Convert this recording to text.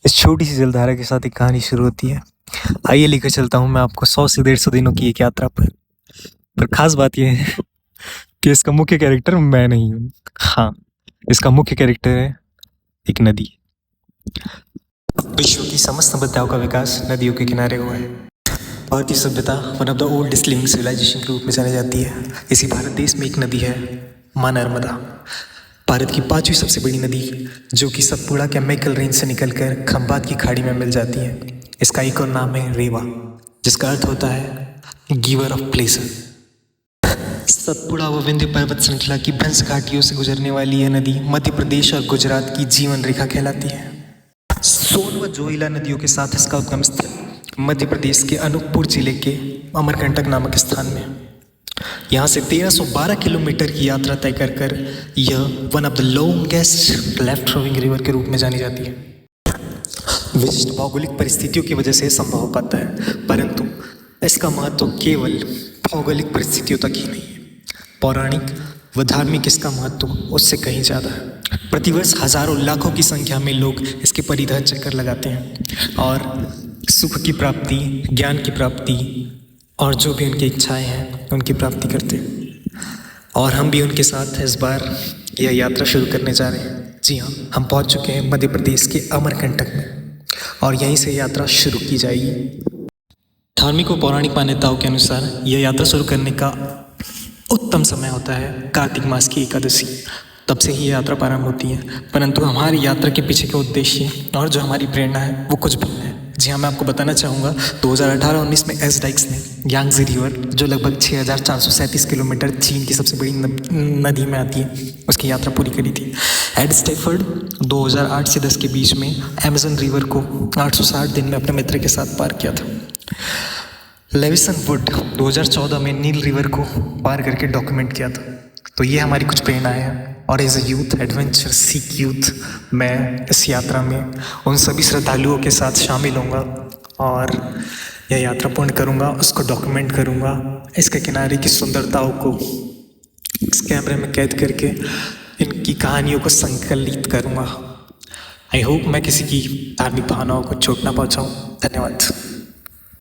इस छोटी सी जलधारा के साथ एक कहानी शुरू होती है। आइए लेकर चलता हूँ मैं आपको 100 से 150 दिनों की एक यात्रा पर खास बात यह है कि इसका मुख्य कैरेक्टर मैं नहीं हूँ। हाँ, इसका मुख्य कैरेक्टर है एक नदी। विश्व की समस्त सभ्यताओं का विकास नदियों के किनारे हुआ है। भारतीय सभ्यता one of the oldest living civilization के रूप में जानी जाती है। इसी भारत देश में एक नदी है, मां नर्मदा। भारत की 5वीं सबसे बड़ी नदी, जो कि सतपुड़ा के मैकल रेंज से निकलकर खंभात की खाड़ी में मिल जाती है। इसका एक और नाम है रेवा, जिसका अर्थ होता है गिवर ऑफ प्लेसर। सतपुड़ा व विंध्य पर्वत श्रृंखला की भंस घाटियों से गुजरने वाली यह नदी मध्य प्रदेश और गुजरात की जीवन रेखा कहलाती है। सोन व जोइला नदियों के साथ इसका उद्गम स्थल मध्य प्रदेश के अनूपपुर जिले के अमरकंटक नामक स्थान में। यहाँ से 1312 किलोमीटर की यात्रा तय कर यह one of the longest left flowing river के रूप में जानी जाती है। विशिष्ट भौगोलिक परिस्थितियों की वजह से संभव हो पाता है, परंतु इसका महत्व केवल भौगोलिक परिस्थितियों तक ही नहीं है। पौराणिक व धार्मिक इसका महत्व उससे कहीं ज़्यादा है। प्रतिवर्ष हजारों लाखों की संख्या में लोग इसके परिधि चक्कर लगाते हैं और सुख की प्राप्ति, ज्ञान की प्राप्ति और जो भी उनकी इच्छाएं हैं उनकी प्राप्ति करते हैं। और हम भी उनके साथ इस बार यह यात्रा शुरू करने जा रहे हैं। जी हाँ, हम पहुंच चुके हैं मध्य प्रदेश के अमरकंटक में और यहीं से यात्रा शुरू की जाएगी। धार्मिक व पौराणिक मान्यताओं के अनुसार यह यात्रा शुरू करने का उत्तम समय होता है कार्तिक मास की एकादशी। तब से ही यात्रा प्रारंभ होती है, परंतु हमारी यात्रा के पीछे के उद्देश्य और जो हमारी प्रेरणा है वो कुछ भिन्न है। जी हाँ, मैं आपको बताना चाहूँगा 2018-19 में एस डाइक्स ने यांगजी रिवर, जो लगभग 6437 किलोमीटर चीन की सबसे बड़ी नदी में आती है, उसकी यात्रा पूरी करी थी। एड स्टेफर्ड 2008 से 10 के बीच में अमेजन रिवर को 860 दिन में अपने मित्र के साथ पार किया था। लेविसन वुड 2014 में नील रिवर को पार करके डॉक्यूमेंट किया था। तो ये हमारी कुछ प्रेरणाएं हैं और as a youth, adventure seek youth, मैं इस यात्रा में उन सभी श्रद्धालुओं के साथ शामिल होऊंगा और यह यात्रा पूर्ण करूंगा, उसको डॉक्यूमेंट करूंगा, इसके किनारे की सुंदरताओं को इस कैमरे में कैद करके इनकी कहानियों को संकलित करूंगा। आई होप मैं किसी की धार्मिक भावनाओं को चोट ना पहुंचाऊं। धन्यवाद।